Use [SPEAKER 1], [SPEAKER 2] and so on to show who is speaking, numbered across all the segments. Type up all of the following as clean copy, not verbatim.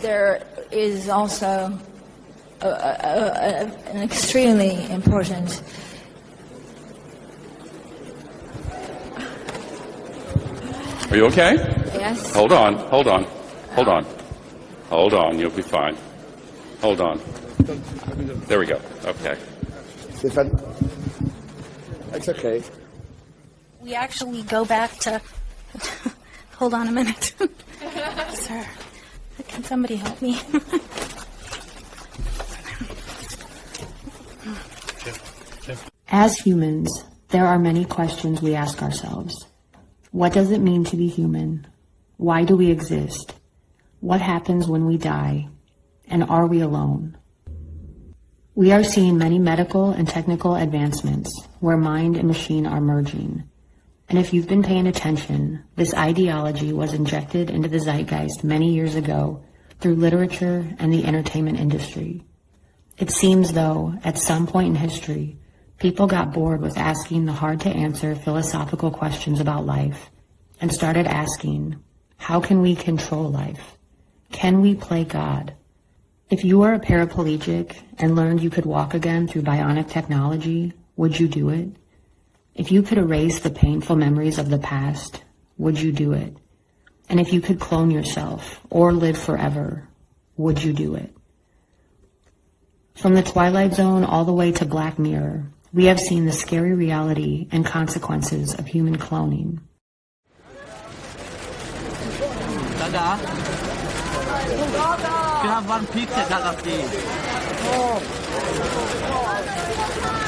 [SPEAKER 1] there is also an extremely important
[SPEAKER 2] Are you okay?
[SPEAKER 1] yes.
[SPEAKER 2] Hold on, hold on, hold on. Hold on, you'll be fine. Hold on. There we go. Okay.
[SPEAKER 3] It's okay.
[SPEAKER 4] We actually go back to... Hold on a minute. Sir, can somebody help me?
[SPEAKER 5] As humans, there are many questions we ask ourselves. What does it mean to be human? Why do we exist? What happens when we die? And are we alone? We are seeing many medical and technical advancements where mind and machine are merging. And if you've been paying attention, this ideology was injected into the zeitgeist many years ago through literature and the entertainment industry. It seems, though, at some point in history, people got bored with asking the hard-to-answer philosophical questions about life and started asking, how can we control life? Can we play God? If you were a paraplegic and learned you could walk again through bionic technology, would you do it? If you could erase the painful memories of the past, would you do it? And if you could clone yourself or live forever, would you do it? From the Twilight Zone all the way to Black Mirror, we have seen the scary reality and consequences of human cloning.
[SPEAKER 6] Dada, can I have one pizza, Dada, please?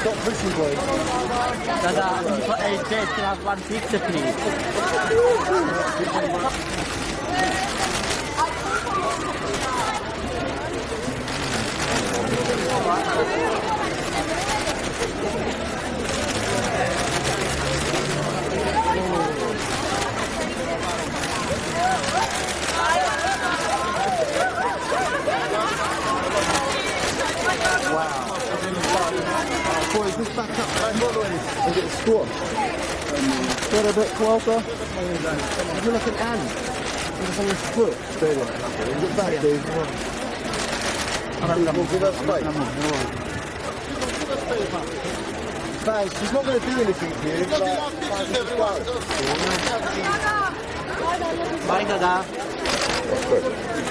[SPEAKER 3] Stop pushing, boy.
[SPEAKER 6] Dada, for 8 days, can I have one pizza, please?
[SPEAKER 3] Boys, just back up and get squashed. Get a bit closer. If you look at Anne, it's on his foot. Stay there. Get back, Dave. We'll give us space. Thanks. She's not going to do anything to you.
[SPEAKER 6] Bye, Dada.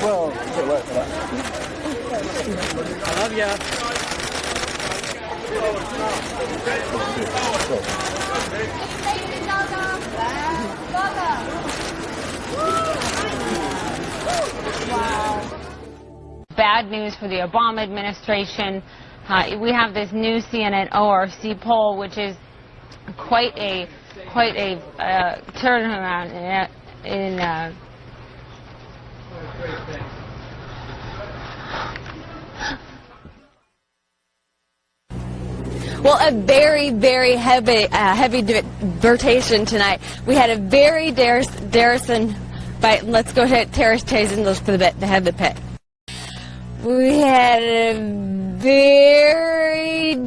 [SPEAKER 3] Well, a bit late for that.
[SPEAKER 6] I love ya.
[SPEAKER 7] Bad news for the Obama administration. We have this new CNN ORC poll, which is quite a turnaround in
[SPEAKER 8] Well, a very, very heavy debatation tonight. We had a very Darrison fight. Let's go ahead, Terrace Chazen, let's for the head of the pit. We had a very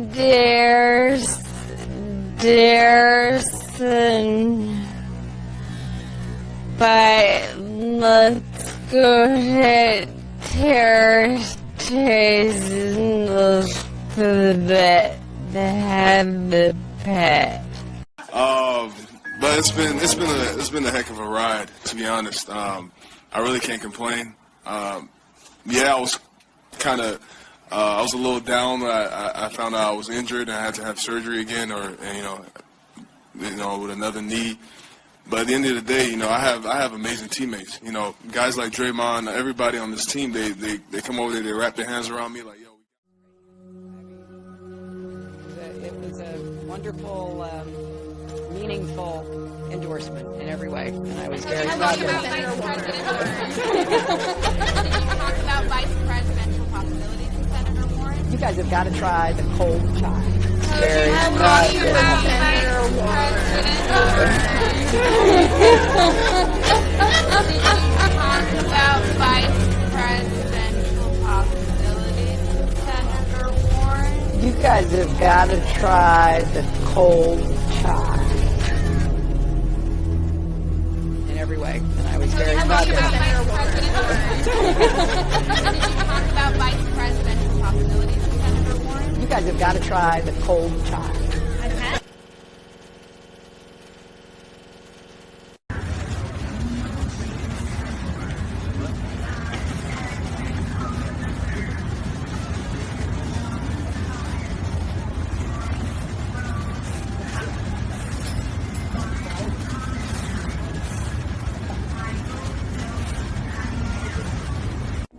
[SPEAKER 8] Darrison fight. Let's go ahead, Terrace Chazen, let's for the bet. Have the pet.
[SPEAKER 9] But it's been a heck of a ride, to be honest. I really can't complain. Yeah, I was I was a little down. I found out I was injured and I had to have surgery again, or with another knee. But at the end of the day, I have amazing teammates. Guys like Draymond, everybody on this team, they come over there, they wrap their hands around me like, yo.
[SPEAKER 10] It was a wonderful, meaningful endorsement in every way, and I was very proud of it.
[SPEAKER 11] Did you talk about vice presidential possibilities with Senator Warren?
[SPEAKER 10] You guys have got to try the cold chai.
[SPEAKER 11] Very about Senator Warren. Did you talk about vice presidential possibilities with Senator Warren?
[SPEAKER 10] You guys have got to try the cold chai. In every way, and I was very proud of it. You've got to try the cold chai.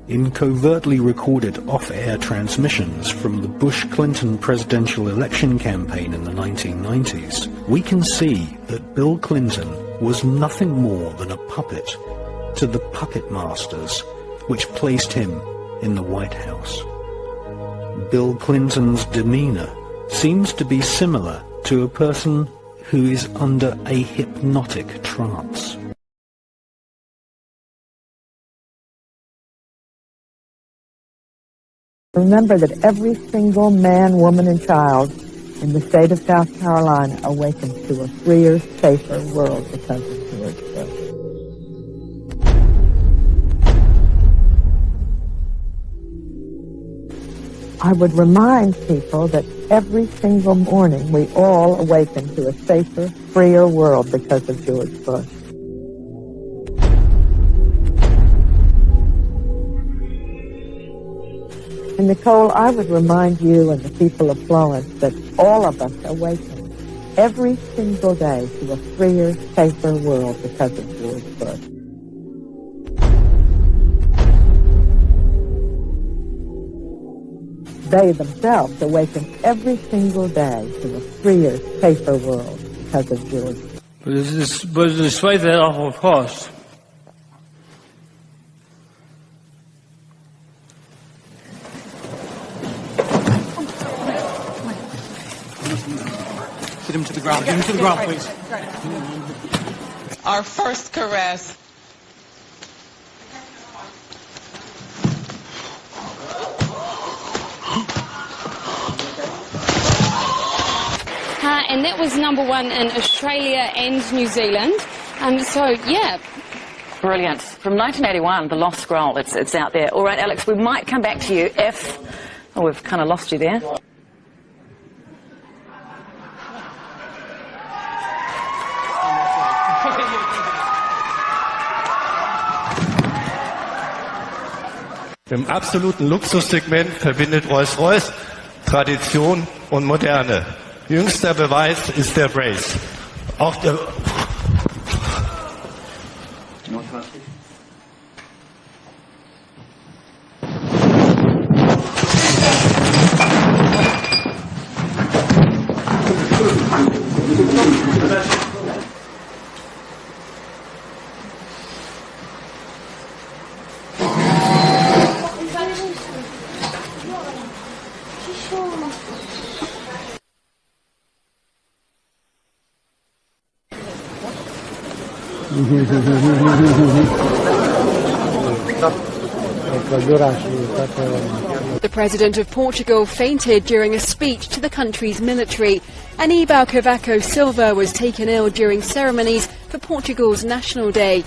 [SPEAKER 12] In covertly recorded off-air transmissions from the Bush-Clinton presidential election campaign in the 1990s, we can see that Bill Clinton was nothing more than a puppet to the puppet masters which placed him in the White House. Bill Clinton's demeanor seems to be similar to a person who is under a hypnotic trance.
[SPEAKER 13] Remember that every single man, woman, and child in the state of South Carolina awakens to a freer, safer world because of George Bush. I would remind people that every single morning we all awaken to a safer, freer world because of George Bush. And Nicole, I would remind you and the people of Florence that all of us awaken every single day to a freer, safer world because of George Bush. They themselves awaken every single day to a freer, safer world because of George Bush.
[SPEAKER 6] But despite that awful cost,
[SPEAKER 14] Get him to the ground. Get him to the ground, please.
[SPEAKER 15] Our first caress.
[SPEAKER 16] And that was #1 in Australia and New Zealand. So, yeah.
[SPEAKER 17] Brilliant. From 1981, The Lost Scroll. It's out there. All right, Alex, we might come back to you if... Oh, we've kind of lost you there.
[SPEAKER 18] Im absoluten Luxussegment verbindet Rolls-Royce Tradition und Moderne. Jüngster Beweis ist der Brace. Auch der...
[SPEAKER 19] The President of Portugal fainted during a speech to the country's military. Aníbal Cavaco Silva was taken ill during ceremonies for Portugal's National Day.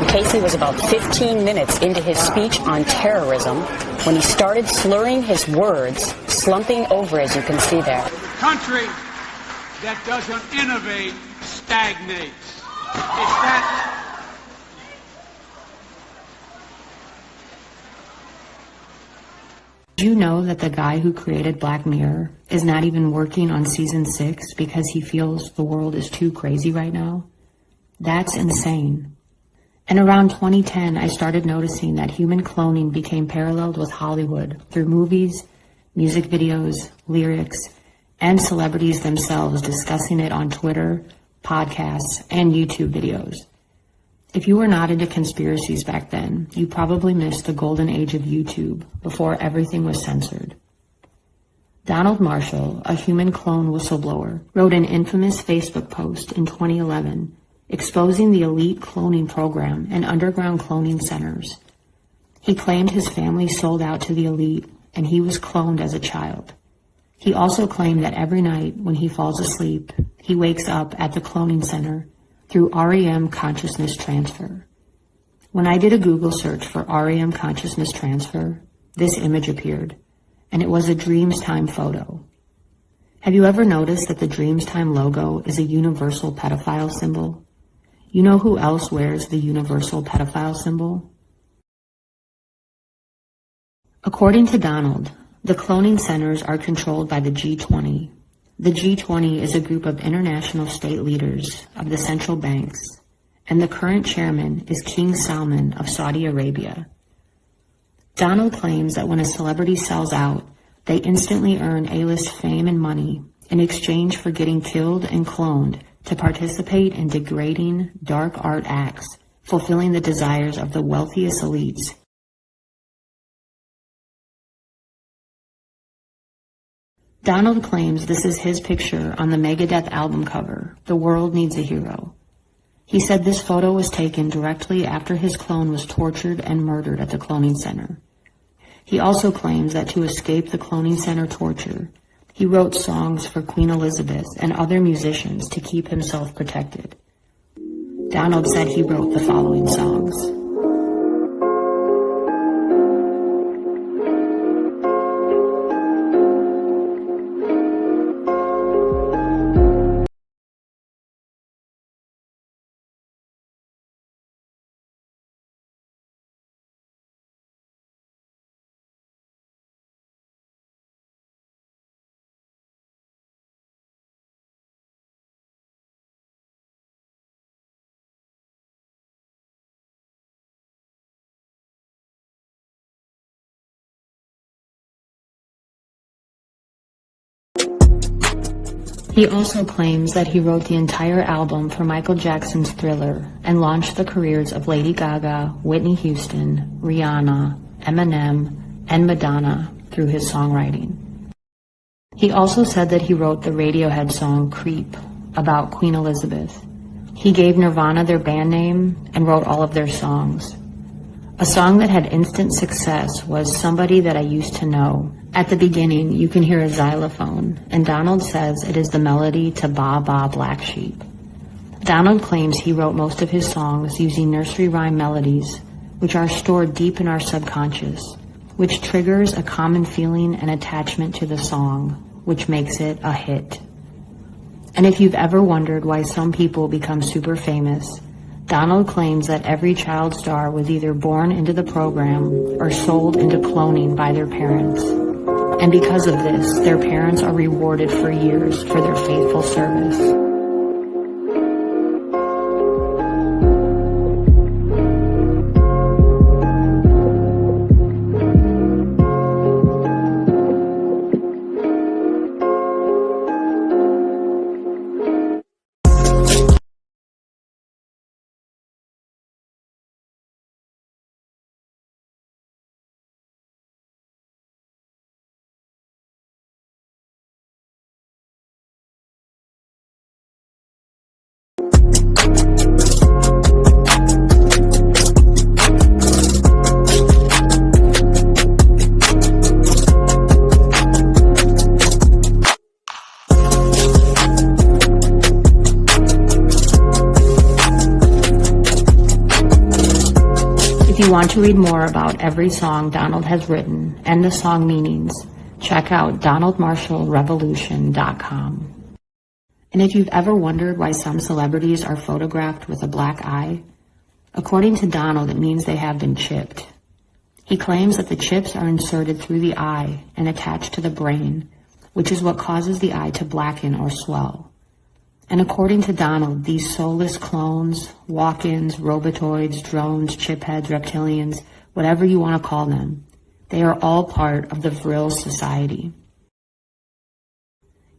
[SPEAKER 17] Casey was about 15 minutes into his speech on terrorism when he started slurring his words, slumping over, as you can see there.
[SPEAKER 20] Country that doesn't innovate stagnates. It's that.
[SPEAKER 5] Did you know that the guy who created Black Mirror is not even working on season 6 because he feels the world is too crazy right now? That's insane. And around 2010, I started noticing that human cloning became paralleled with Hollywood through movies, music videos, lyrics, and celebrities themselves discussing it on Twitter, podcasts, and YouTube videos. If you were not into conspiracies back then, you probably missed the golden age of YouTube before everything was censored. Donald Marshall, a human clone whistleblower, wrote an infamous Facebook post in 2011 exposing the elite cloning program and underground cloning centers. He claimed his family sold out to the elite and he was cloned as a child. He also claimed that every night when he falls asleep, he wakes up at the cloning center through REM consciousness transfer. When I did a Google search for REM consciousness transfer, this image appeared, and it was a Dreamstime photo. Have you ever noticed that the Dreamstime logo is a universal pedophile symbol? You know who else wears the universal pedophile symbol? According to Donald, the cloning centers are controlled by the G20. The G20 is a group of international state leaders of the central banks, and the current chairman is King Salman of Saudi Arabia. Donald claims that when a celebrity sells out, they instantly earn A-list fame and money in exchange for getting killed and cloned to participate in degrading, dark art acts, fulfilling the desires of the wealthiest elites. Donald claims this is his picture on the Megadeth album cover, The World Needs a Hero. He said this photo was taken directly after his clone was tortured and murdered at the cloning center. He also claims that to escape the cloning center torture, he wrote songs for Queen Elizabeth and other musicians to keep himself protected. Donald said he wrote the following songs. He also claims that he wrote the entire album for Michael Jackson's Thriller and launched the careers of Lady Gaga, Whitney Houston, Rihanna, Eminem, and Madonna through his songwriting. He also said that he wrote the Radiohead song Creep about Queen Elizabeth. He gave Nirvana their band name and wrote all of their songs. A song that had instant success was Somebody That I Used to Know. At the beginning, you can hear a xylophone, and Donald says it is the melody to Ba Ba Black Sheep. Donald claims he wrote most of his songs using nursery rhyme melodies, which are stored deep in our subconscious, which triggers a common feeling and attachment to the song, which makes it a hit. And if you've ever wondered why some people become super famous, Donald claims that every child star was either born into the program or sold into cloning by their parents. And because of this, their parents are rewarded for years for their faithful service. If you want to read more about every song Donald has written and the song meanings, check out DonaldMarshallRevolution.com. And if you've ever wondered why some celebrities are photographed with a black eye, according to Donald, it means they have been chipped. He claims that the chips are inserted through the eye and attached to the brain, which is what causes the eye to blacken or swell. And according to Donald, these soulless clones, walk-ins, robotoids, drones, chipheads, reptilians, whatever you want to call them, they are all part of the Vril Society.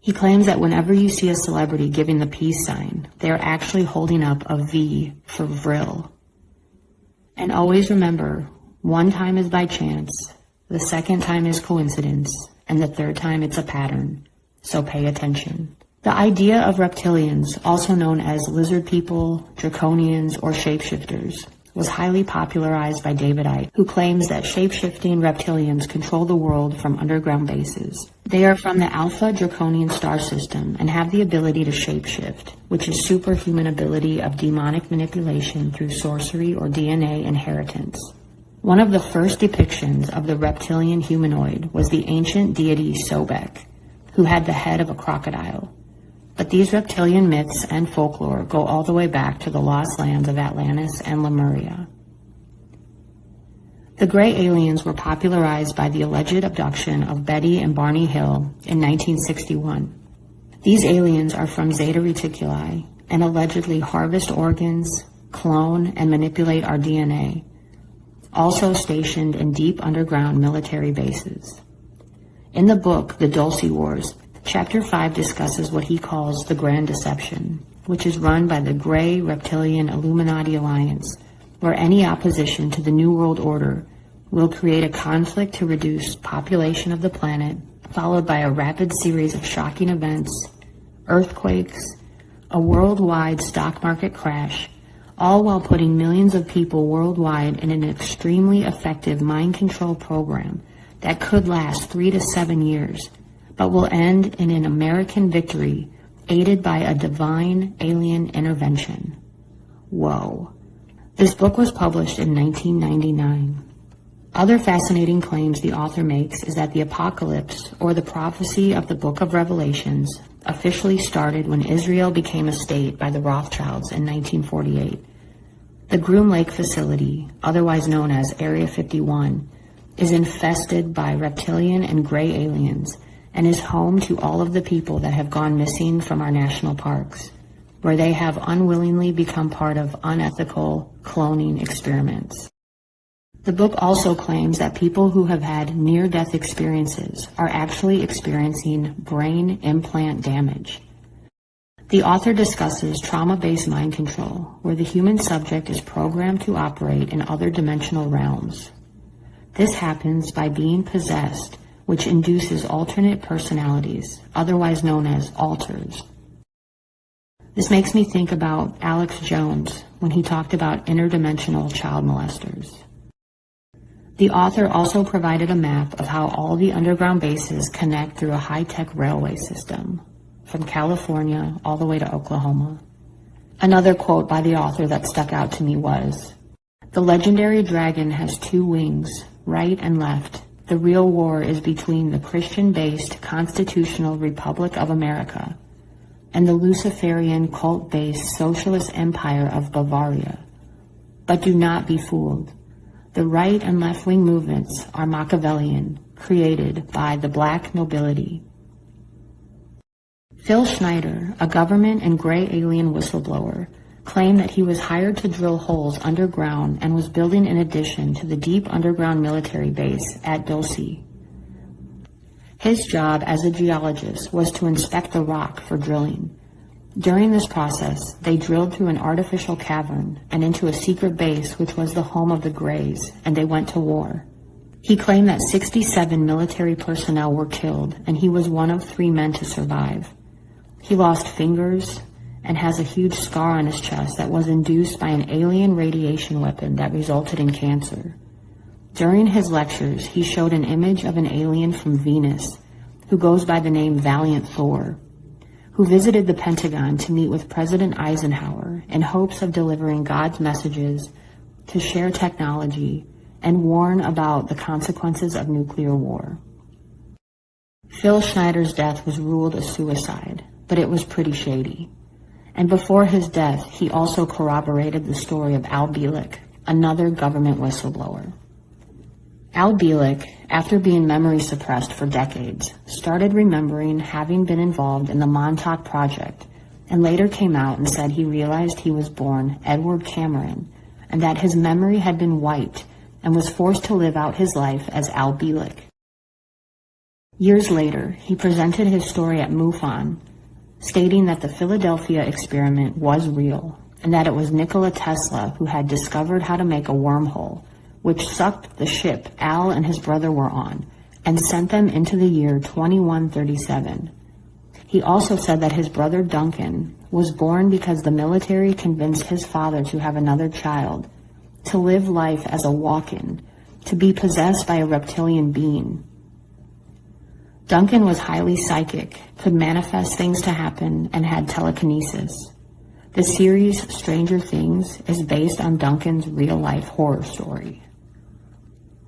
[SPEAKER 5] He claims that whenever you see a celebrity giving the peace sign, they are actually holding up a V for Vril. And always remember, one time is by chance, the second time is coincidence, and the third time it's a pattern. So pay attention. The idea of reptilians, also known as lizard people, draconians, or shapeshifters, was highly popularized by David Icke, who claims that shape-shifting reptilians control the world from underground bases. They are from the Alpha Draconian star system and have the ability to shapeshift, which is superhuman ability of demonic manipulation through sorcery or DNA inheritance. One of the first depictions of the reptilian humanoid was the ancient deity Sobek, who had the head of a crocodile. But these reptilian myths and folklore go all the way back to the lost lands of Atlantis and Lemuria. The gray aliens were popularized by the alleged abduction of Betty and Barney Hill in 1961. These aliens are from Zeta Reticuli and allegedly harvest organs, clone, and manipulate our DNA, also stationed in deep underground military bases. In the book, The Dulce Wars, Chapter 5 discusses what he calls the Grand Deception, which is run by the Gray Reptilian Illuminati Alliance, where any opposition to the New World Order will create a conflict to reduce population of the planet, followed by a rapid series of shocking events, earthquakes, a worldwide stock market crash, all while putting millions of people worldwide in an extremely effective mind control program that could last 3 to 7 years, but will end in an American victory aided by a divine alien intervention. Whoa. This book was published in 1999. Other fascinating claims the author makes is that the apocalypse, or the prophecy of the Book of Revelations, officially started when Israel became a state by the Rothschilds in 1948. The Groom Lake facility, otherwise known as Area 51, is infested by reptilian and gray aliens, and is home to all of the people that have gone missing from our national parks, where they have unwillingly become part of unethical cloning experiments. The book also claims that people who have had near-death experiences are actually experiencing brain implant damage. The author discusses trauma-based mind control, where the human subject is programmed to operate in other dimensional realms. This happens by being possessed, which induces alternate personalities, otherwise known as alters. This makes me think about Alex Jones when he talked about interdimensional child molesters. The author also provided a map of how all the underground bases connect through a high-tech railway system, from California all the way to Oklahoma. Another quote by the author that stuck out to me was, "The legendary dragon has 2 wings, right and left. The real war is between the Christian-based Constitutional Republic of America and the Luciferian cult-based Socialist Empire of Bavaria. But do not be fooled. The right and left-wing movements are Machiavellian, created by the black nobility." Phil Schneider, a government and gray alien whistleblower, claimed that he was hired to drill holes underground and was building an addition to the deep underground military base at Dulce. His job as a geologist was to inspect the rock for drilling. During this process, they drilled through an artificial cavern and into a secret base which was the home of the Greys, and they went to war. He claimed that 67 military personnel were killed, and he was one of 3 men to survive. He lost fingers and has a huge scar on his chest that was induced by an alien radiation weapon that resulted in cancer. During his lectures, he showed an image of an alien from Venus who goes by the name Valiant Thor, who visited the Pentagon to meet with President Eisenhower in hopes of delivering God's messages, to share technology, and warn about the consequences of nuclear war. Phil Schneider's death was ruled a suicide, but it was pretty shady. And before his death, he also corroborated the story of Al Bielek, another government whistleblower. Al Bielek, after being memory suppressed for decades, started remembering having been involved in the Montauk Project, and later came out and said he realized he was born Edward Cameron, and that his memory had been wiped and was forced to live out his life as Al Bielek. Years later, he presented his story at MUFON, stating that the Philadelphia experiment was real, and that it was Nikola Tesla who had discovered how to make a wormhole, which sucked the ship Al and his brother were on, and sent them into the year 2137. He also said that his brother Duncan was born because the military convinced his father to have another child, to live life as a walk-in, to be possessed by a reptilian being. Duncan was highly psychic, could manifest things to happen, and had telekinesis. The series Stranger Things is based on Duncan's real-life horror story.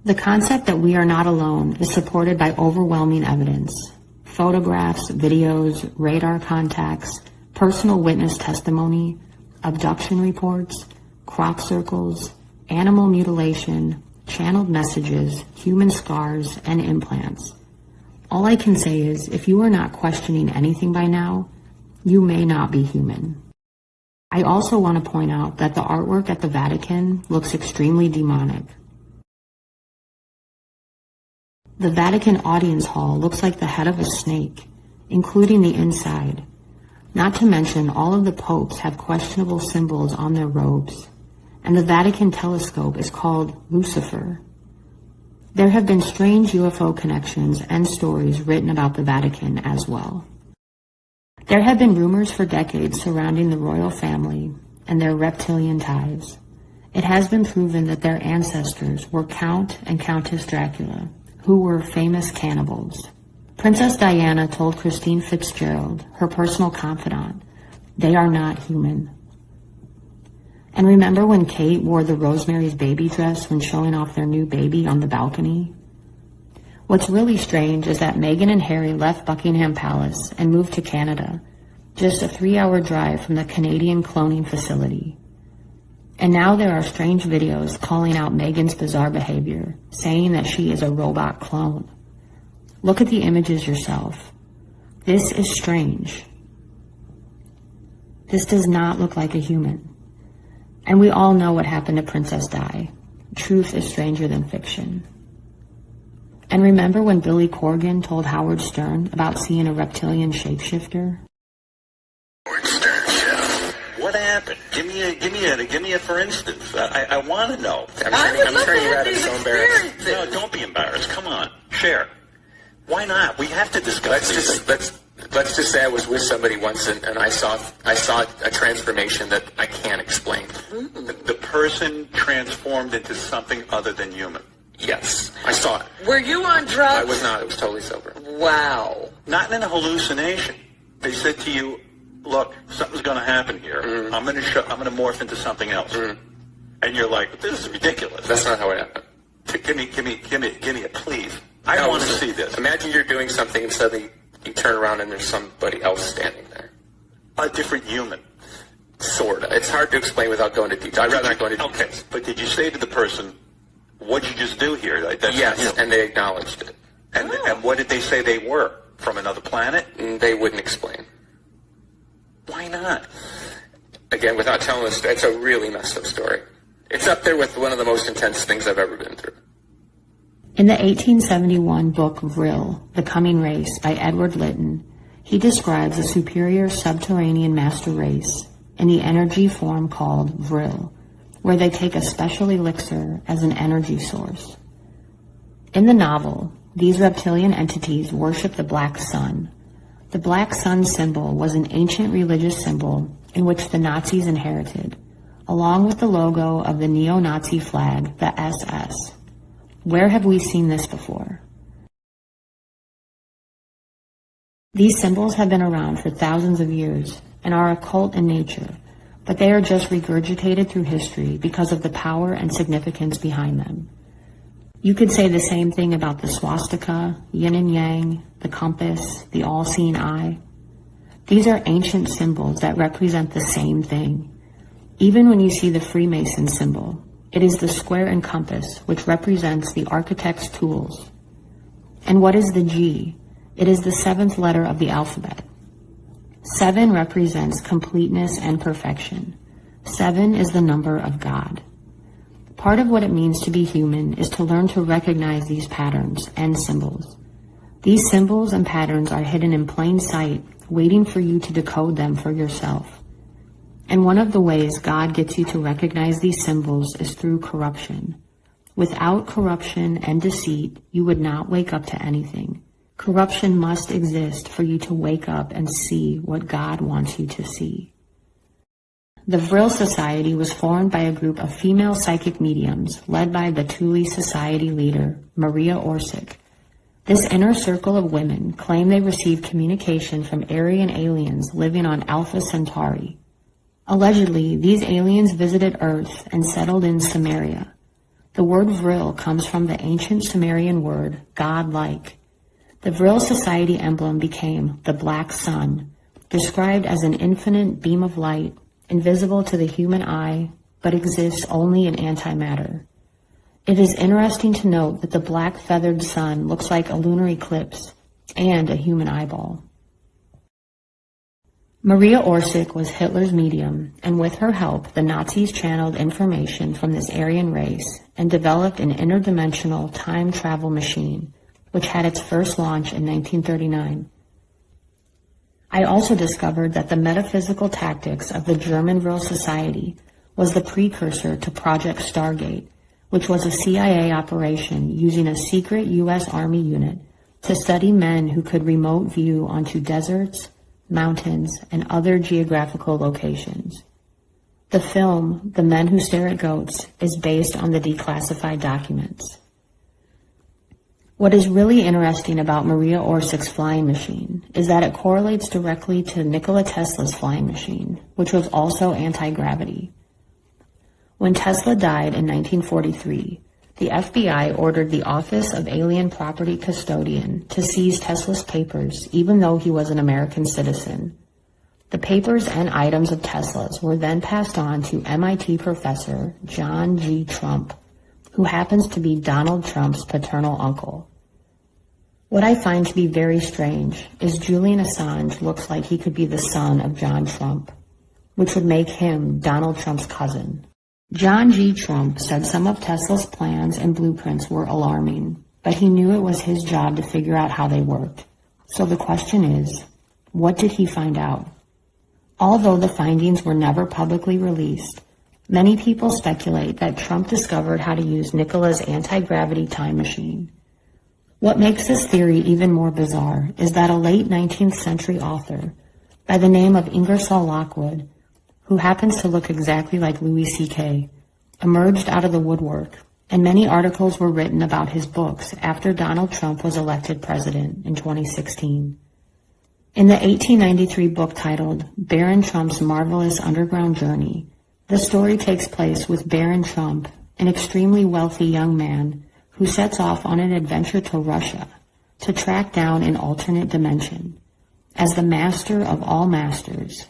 [SPEAKER 5] The concept that we are not alone is supported by overwhelming evidence. Photographs, videos, radar contacts, personal witness testimony, abduction reports, crop circles, animal mutilation, channeled messages, human scars, and implants. All I can say is, if you are not questioning anything by now, you may not be human. I also want to point out that the artwork at the Vatican looks extremely demonic. The Vatican audience hall looks like the head of a snake, including the inside. Not to mention, all of the popes have questionable symbols on their robes, and the Vatican telescope is called Lucifer. There have been strange UFO connections and stories written about the Vatican as well. There have been rumors for decades surrounding the royal family and their reptilian ties. It has been proven that their ancestors were Count and Countess Dracula, who were famous cannibals. Princess Diana told Christine Fitzgerald, her personal confidant, they are not human. And remember when Kate wore the Rosemary's Baby dress when showing off their new baby on the balcony? What's really strange is that Meghan and Harry left Buckingham Palace and moved to Canada, just a 3-hour drive from the Canadian cloning facility. And now there are strange videos calling out Meghan's bizarre behavior, saying that she is a robot clone. Look at the images yourself. This is strange. This does not look like a human. And we all know what happened to Princess Di. Truth is stranger than fiction. And remember when Billy Corgan told Howard Stern about seeing a reptilian shapeshifter?
[SPEAKER 15] Howard Stern show. What happened? Give me a for instance. I want to know. I'm sure you're rather so embarrassed. No, don't be embarrassed. Come on, share. Why not? We have to discuss this.
[SPEAKER 21] Let's just say I was with somebody once and I saw a transformation that I can't explain.
[SPEAKER 15] The person transformed into something other than human.
[SPEAKER 21] Yes, I saw it.
[SPEAKER 15] Were you on drugs?
[SPEAKER 21] I was not. It was totally sober.
[SPEAKER 15] Wow. Not in a hallucination. They said to you, "Look, something's going to happen here. I'm going to morph into something else." And you're like, "This is ridiculous."
[SPEAKER 21] That's not how it happened.
[SPEAKER 15] Give me a please. I want to see this.
[SPEAKER 21] Imagine you're doing something and suddenly you turn around and there's somebody else standing there.
[SPEAKER 15] A different human.
[SPEAKER 21] Sorta. It's hard to explain without going into detail. I'd rather not go into details.
[SPEAKER 15] Okay, but did you say to the person, "What'd you just do here?"
[SPEAKER 21] Yes, and they acknowledged it.
[SPEAKER 15] And what did they say they were? From another planet?
[SPEAKER 21] They wouldn't explain.
[SPEAKER 15] Why not?
[SPEAKER 21] Again, without telling us, it's a really messed up story. It's up there with one of the most intense things I've ever been through.
[SPEAKER 5] In the 1871 book Vril, The Coming Race by Edward Lytton, he describes a superior subterranean master race in the energy form called Vril, where they take a special elixir as an energy source. In the novel, these reptilian entities worship the black sun. The black sun symbol was an ancient religious symbol in which the Nazis inherited, along with the logo of the neo-Nazi flag, the SS. Where have we seen this before? These symbols have been around for thousands of years and are occult in nature, but they are just regurgitated through history because of the power and significance behind them. You could say the same thing about the swastika, yin and yang, the compass, the all-seeing eye. These are ancient symbols that represent the same thing. Even when you see the Freemason symbol, it is the square and compass, which represents the architect's tools. And what is the G? It is the 7th letter of the alphabet. 7 represents completeness and perfection. 7 is the number of God. Part of what it means to be human is to learn to recognize these patterns and symbols. These symbols and patterns are hidden in plain sight, waiting for you to decode them for yourself. And one of the ways God gets you to recognize these symbols is through corruption. Without corruption and deceit, you would not wake up to anything. Corruption must exist for you to wake up and see what God wants you to see. the Vril Society was formed by a group of female psychic mediums led by the Thule Society leader, Maria Orsic. This inner circle of women claim they received communication from Aryan aliens living on Alpha Centauri. Allegedly, these aliens visited Earth and settled in Samaria. The word Vril comes from the ancient Sumerian word, God-like. The Vril Society emblem became the Black Sun, described as an infinite beam of light, invisible to the human eye, but exists only in antimatter. It is interesting to note that the black feathered sun looks like a lunar eclipse and a human eyeball. Maria Orsic was Hitler's medium, and with her help, the Nazis channeled information from this Aryan race and developed an interdimensional time travel machine, which had its first launch in 1939. I also discovered that the metaphysical tactics of the German Vril Society was the precursor to Project Stargate, which was a CIA operation using a secret U.S. Army unit to study men who could remote view onto deserts, mountains, and other geographical locations. The film, The Men Who Stare at Goats, is based on the declassified documents. What is really interesting about Maria Orsic's flying machine is that it correlates directly to Nikola Tesla's flying machine, which was also anti-gravity. When Tesla died in 1943, the FBI ordered the Office of Alien Property Custodian to seize Tesla's papers, even though he was an American citizen. The papers and items of Tesla's were then passed on to MIT professor John G. Trump, who happens to be Donald Trump's paternal uncle. What I find to be very strange is Julian Assange looks like he could be the son of John Trump, which would make him Donald Trump's cousin. John G. Trump said some of Tesla's plans and blueprints were alarming, but he knew it was his job to figure out how they worked. So the question is, what did he find out? Although the findings were never publicly released, many people speculate that Trump discovered how to use Nikola's anti-gravity time machine. What makes this theory even more bizarre is that a late 19th century author by the name of Ingersoll Lockwood, who happens to look exactly like Louis C.K., emerged out of the woodwork, and many articles were written about his books after Donald Trump was elected president in 2016. In the 1893 book titled Baron Trump's Marvelous Underground Journey, the story takes place with Baron Trump, an extremely wealthy young man who sets off on an adventure to Russia to track down an alternate dimension. As the master of all masters,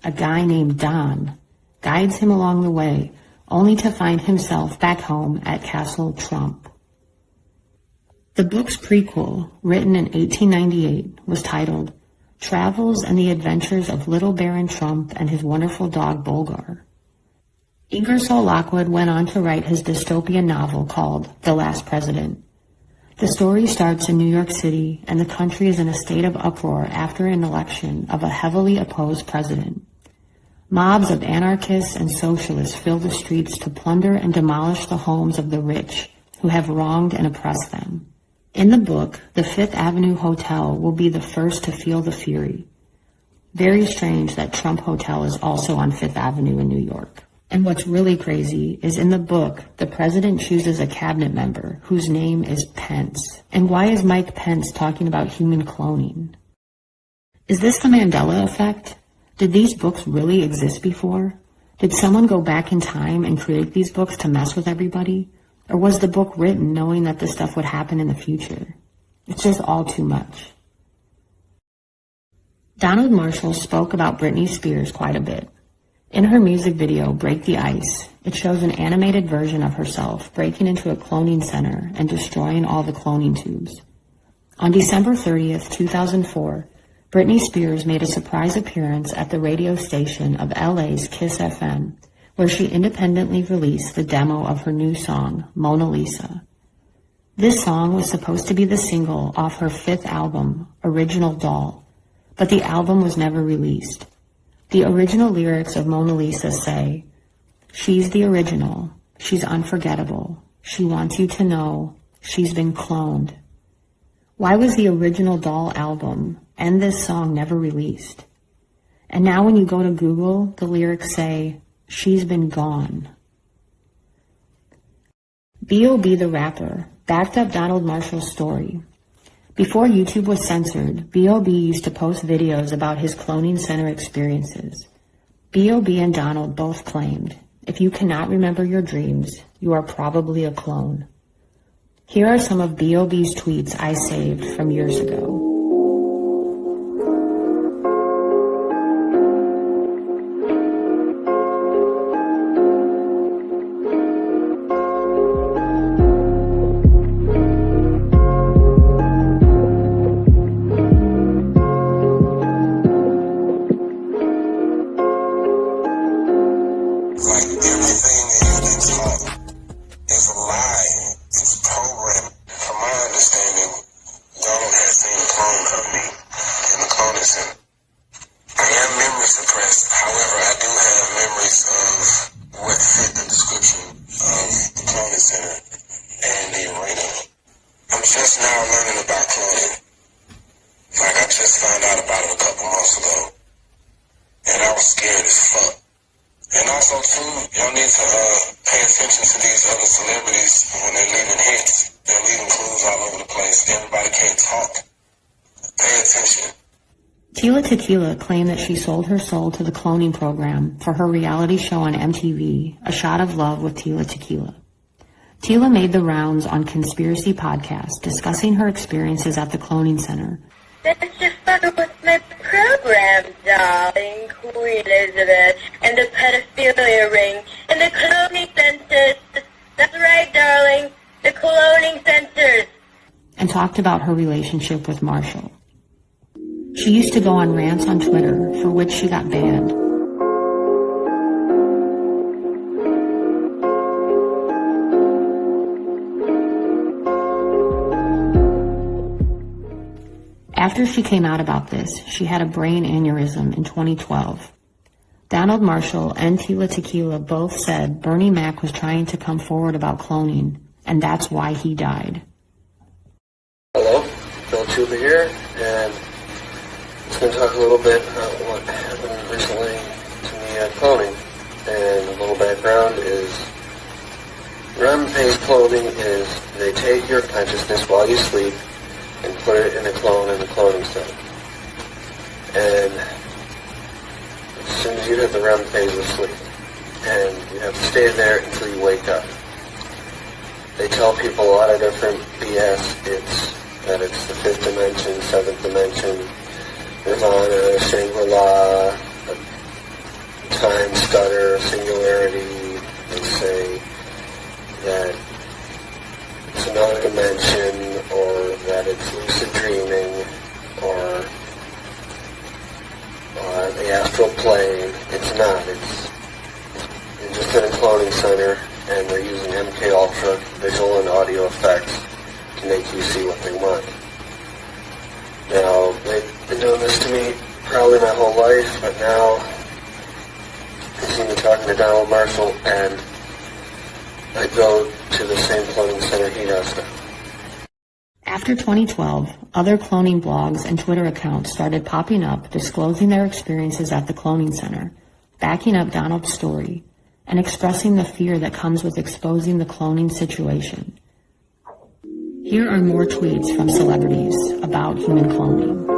[SPEAKER 5] a guy named Don guides him along the way, only to find himself back home at Castle Trump. The book's prequel, written in 1898, was titled Travels and the Adventures of Little Baron Trump and His Wonderful Dog Bulgar. Ingersoll Lockwood went on to write his dystopian novel called The Last President. The story starts in New York City, and the country is in a state of uproar after an election of a heavily opposed president. Mobs of anarchists and socialists fill the streets to plunder and demolish the homes of the rich who have wronged and oppressed them. In the book, the Fifth Avenue Hotel will be the first to feel the fury. Very strange that Trump Hotel is also on Fifth Avenue in New York. And what's really crazy is in the book, the president chooses a cabinet member whose name is Pence. And why is Mike Pence talking about human cloning? Is this the Mandela effect? Did these books really exist before? Did someone go back in time and create these books to mess with everybody? Or was the book written knowing that this stuff would happen in the future? It's just all too much. Donald Marshall spoke about Britney Spears quite a bit. In her music video, Break the Ice, it shows an animated version of herself breaking into a cloning center and destroying all the cloning tubes. On December 30th, 2004, Britney Spears made a surprise appearance at the radio station of LA's Kiss FM, where she independently released the demo of her new song, Mona Lisa. This song was supposed to be the single off her fifth album, Original Doll, but the album was never released. The original lyrics of Mona Lisa say, "She's the original, she's unforgettable, she wants you to know, she's been cloned." Why was the Original Doll album and this song never released? And now when you go to Google, the lyrics say, "She's been gone." B.O.B. the rapper backed up Donald Marshall's story. Before YouTube was censored, B.O.B. used to post videos about his cloning center experiences. B.O.B. and Donald both claimed, if you cannot remember your dreams, you are probably a clone. Here are some of B.O.B.'s tweets I saved from years ago. Tila Tequila claimed that she sold her soul to the cloning program for her reality show on MTV, A Shot of Love with Tila Tequila. Tila made the rounds on Conspiracy Podcast, discussing her experiences at the cloning center.
[SPEAKER 1] That's just fucking with my program, darling, Queen Elizabeth, and the pedophilia ring, and the cloning centers. That's right, darling, the cloning centers.
[SPEAKER 5] And talked about her relationship with Marshall. She used to go on rants on Twitter, for which she got banned. After she came out about this, she had a brain aneurysm in 2012. Donald Marshall and Tila Tequila both said Bernie Mac was trying to come forward about cloning, and that's why he died.
[SPEAKER 22] Hello, Phil Chuba here, and I'm going to talk a little bit about what happened recently to me at cloning. And a little background is REM phase cloning is they take your consciousness while you sleep and put it in a clone in the cloning center. And as soon as you hit the REM phase of sleep, and you have to stay there until you wake up. They tell people a lot of different BS. It's the fifth dimension, seventh dimension, Nirvana, Shangri-La, time stutter, singularity. They say that it's another dimension, or that it's lucid dreaming, or the astral plane. It's not. You're just in a cloning center, and they're using MK Ultra visual and audio effects to make you see what they want. Now, they've been doing this to me probably my whole life, but now I see me talking to Donald Marshall, and I go to the same cloning center he does now.
[SPEAKER 5] After 2012, other cloning blogs and Twitter accounts started popping up disclosing their experiences at the cloning center, backing up Donald's story, and expressing the fear that comes with exposing the cloning situation. Here are more tweets from celebrities about human cloning.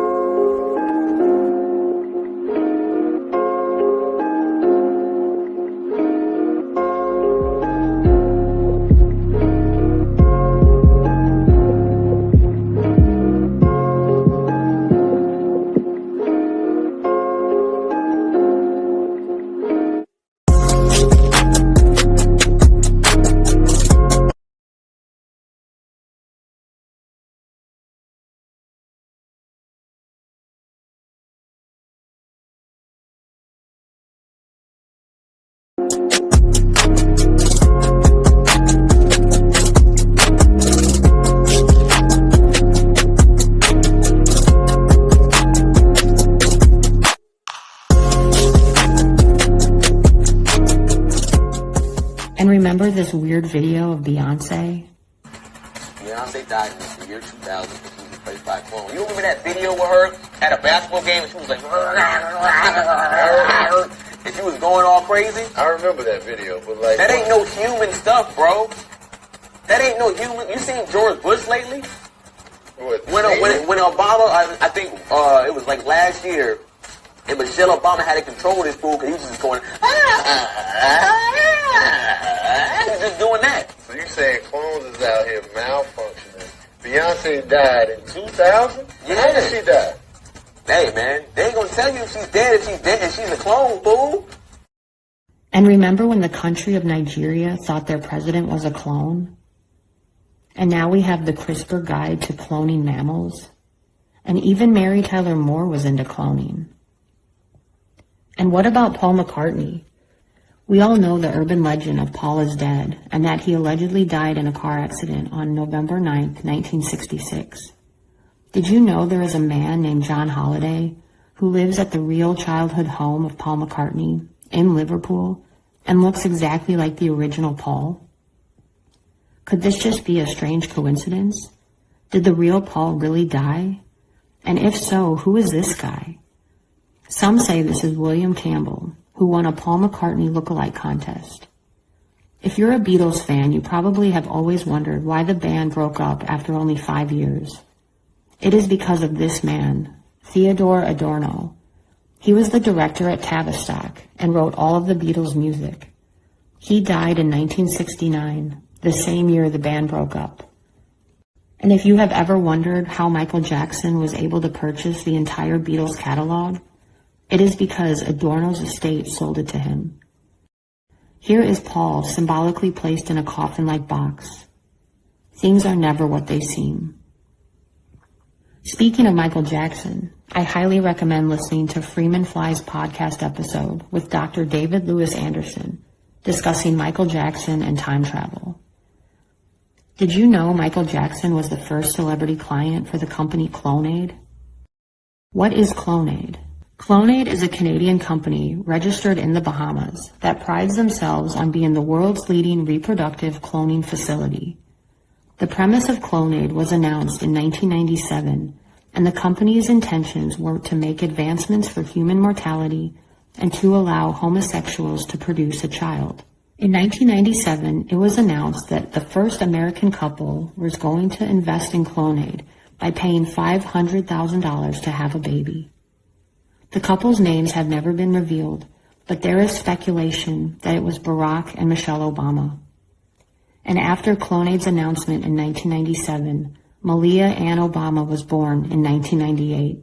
[SPEAKER 5] And remember this weird video of Beyonce?
[SPEAKER 23] Beyonce died in the year 2000.
[SPEAKER 2] replaced by a clone. You remember that video with her at a basketball game and she was like, and she was going all crazy?
[SPEAKER 22] I remember that video, but like...
[SPEAKER 2] That ain't no human stuff, bro. That ain't no human... You seen George Bush lately?
[SPEAKER 22] What?
[SPEAKER 2] When Obama, I think it was like last year, and Michelle Obama had to control this fool because he was just going, he's just doing that.
[SPEAKER 22] So you saying clones is out here malfunctioning? Beyonce died in 2000?
[SPEAKER 2] Yeah.
[SPEAKER 22] How did she die?
[SPEAKER 2] Hey, man, they ain't gonna tell you if she's dead, and she's a clone, fool.
[SPEAKER 5] And remember when the country of Nigeria thought their president was a clone? And now we have the CRISPR guide to cloning mammals. And even Mary Tyler Moore was into cloning. And what about Paul McCartney? We all know the urban legend of Paul is dead, and that he allegedly died in a car accident on November 9th, 1966. Did you know there is a man named John Holliday who lives at the real childhood home of Paul McCartney in Liverpool and looks exactly like the original Paul? Could this just be a strange coincidence? Did the real Paul really die? And if so, who is this guy? Some say this is William Campbell, who won a Paul McCartney look-alike contest. If you're a Beatles fan, you probably have always wondered why the band broke up after only 5 years. It is because of this man, Theodore Adorno. He was the director at Tavistock and wrote all of the Beatles' music. He died in 1969, the same year the band broke up. And if you have ever wondered how Michael Jackson was able to purchase the entire Beatles catalog, it is because Adorno's estate sold it to him. Here is Paul symbolically placed in a coffin-like box. Things are never what they seem. Speaking of Michael Jackson, I highly recommend listening to Freeman Fly's podcast episode with Dr. David Lewis Anderson discussing Michael Jackson and time travel. Did you know Michael Jackson was the first celebrity client for the company Clonaid? What is Clonaid? Clonaid is a Canadian company registered in the Bahamas that prides themselves on being the world's leading reproductive cloning facility. The premise of Clonaid was announced in 1997, and the company's intentions were to make advancements for human mortality and to allow homosexuals to produce a child. In 1997, it was announced that the first American couple was going to invest in Clonaid by paying $500,000 to have a baby. The couple's names have never been revealed, but there is speculation that it was Barack and Michelle Obama. And after Clonaid's announcement in 1997, Malia Ann Obama was born in 1998.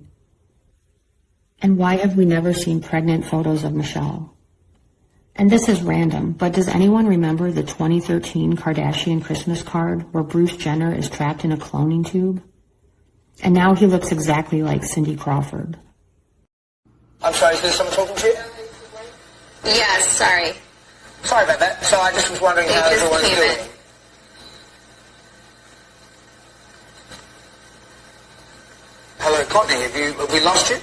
[SPEAKER 5] And why have we never seen pregnant photos of Michelle? And this is random, but does anyone remember the 2013 Kardashian Christmas card where Bruce Jenner is trapped in a cloning tube? And now he looks exactly like Cindy Crawford.
[SPEAKER 14] I'm sorry, is there someone talking to you?
[SPEAKER 11] Yes, sorry.
[SPEAKER 14] Sorry about that. So I just was wondering how everyone's doing. Hello, Courtney, have we lost you?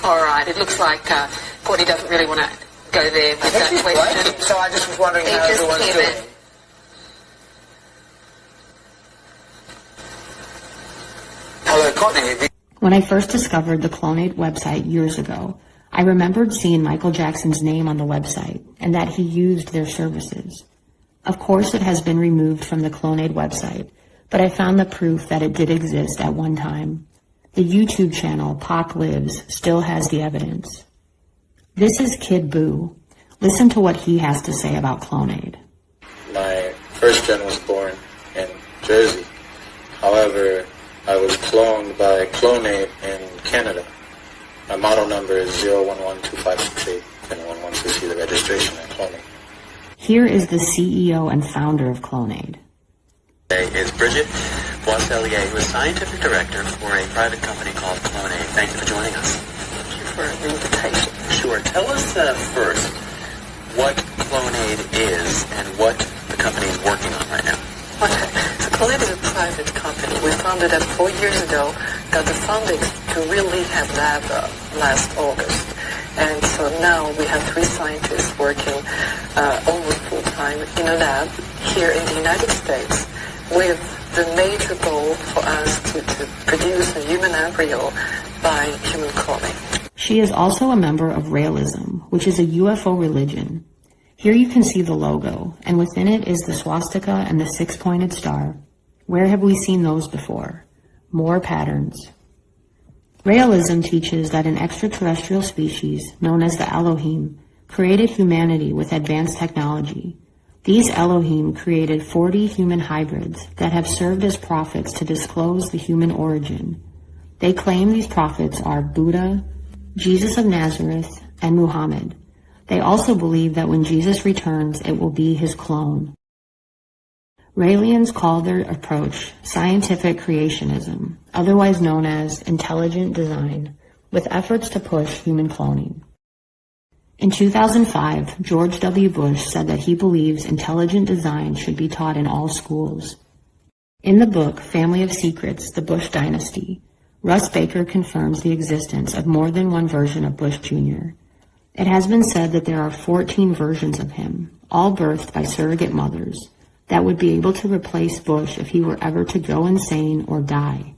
[SPEAKER 10] All right, it looks like Courtney doesn't really want to go there with that question.
[SPEAKER 14] Right. So I just was wondering how everyone's doing. Hello, Courtney.
[SPEAKER 5] When I first discovered the Clonaid website years ago, I remembered seeing Michael Jackson's name on the website and that he used their services. Of course, it has been removed from the Clonaid website, but I found the proof that it did exist at one time. The YouTube channel Pac Lives still has the evidence. This is Kid Boo. Listen to what he has to say about Clonaid.
[SPEAKER 4] My first gen was born in Jersey. However, I was cloned by Clonaid in Canada. My model number is 0112568. If anyone wants to see the registration at Clonaid.
[SPEAKER 5] Here is the CEO and founder of Clonaid.
[SPEAKER 23] Is Bridget Boisselier, who is scientific director for a private company called Clonaid. Thank you for joining us.
[SPEAKER 10] Thank you for the invitation.
[SPEAKER 23] Sure. Tell us first what Clonaid is and what the company is working on right now.
[SPEAKER 10] Okay. So Clonaid is a private company. We founded it 4 years ago, got the funding to really have lab last August.
[SPEAKER 3] And so now we have 3 scientists working over full-time in a lab here in the United States with the major goal for us to produce a human embryo by human cloning.
[SPEAKER 5] She is also a member of Raelism, which is a UFO religion. Here you can see the logo, and within it is the swastika and the 6-pointed star. Where have we seen those before? More patterns. Raelism teaches that an extraterrestrial species, known as the Elohim, created humanity with advanced technology. These Elohim created 40 human hybrids that have served as prophets to disclose the human origin. They claim these prophets are Buddha, Jesus of Nazareth, and Muhammad. They also believe that when Jesus returns, it will be his clone. Raelians call their approach scientific creationism, otherwise known as intelligent design, with efforts to push human cloning. In 2005, George W. Bush said that he believes intelligent design should be taught in all schools. In the book Family of Secrets, The Bush Dynasty, Russ Baker confirms the existence of more than one version of Bush Jr. It has been said that there are 14 versions of him, all birthed by surrogate mothers, that would be able to replace Bush if he were ever to go insane or die.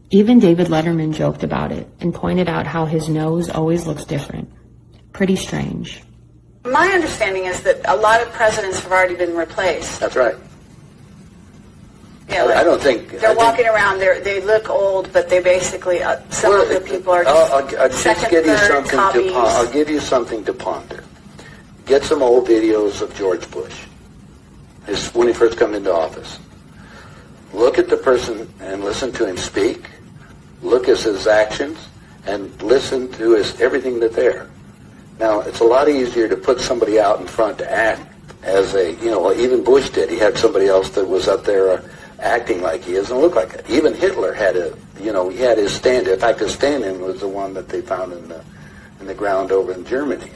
[SPEAKER 5] Even David Letterman joked about it and pointed out how his nose always looks different. Pretty strange.
[SPEAKER 3] My understanding is that a lot of presidents have already been replaced.
[SPEAKER 7] That's right.
[SPEAKER 3] Yeah,
[SPEAKER 7] I don't think...
[SPEAKER 3] They're walking around, they look old, but they basically, some of the people are just
[SPEAKER 7] I'll just give you something I'll give you something to ponder. Get some old videos of George Bush, when he first came into office. Look at the person and listen to him speak. Look at his actions and listen to everything that's there. Now, it's a lot easier to put somebody out in front to act as even Bush did. He had somebody else that was up there acting like he is and look like it. Even Hitler had he had his stand-in. In fact, his stand-in was the one that they found in the ground over in Germany.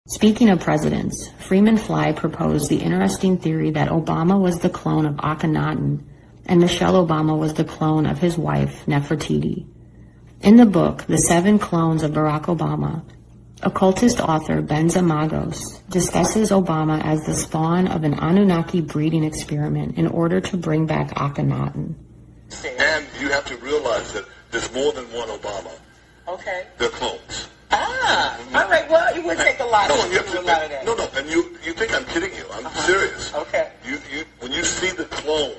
[SPEAKER 5] Speaking of presidents, Freeman Fly proposed the interesting theory that Obama was the clone of Akhenaten and Michelle Obama was the clone of his wife, Nefertiti. In the book, The 7 Clones of Barack Obama, occultist author Benza Magos discusses Obama as the spawn of an Anunnaki breeding experiment in order to bring back Akhenaten.
[SPEAKER 8] And you have to realize that there's more than one Obama.
[SPEAKER 3] Okay.
[SPEAKER 8] They're clones.
[SPEAKER 3] All right, well, it would take a lot to do a lot of that.
[SPEAKER 8] No, and you think I'm kidding you. I'm serious.
[SPEAKER 3] Okay.
[SPEAKER 8] When you see the clone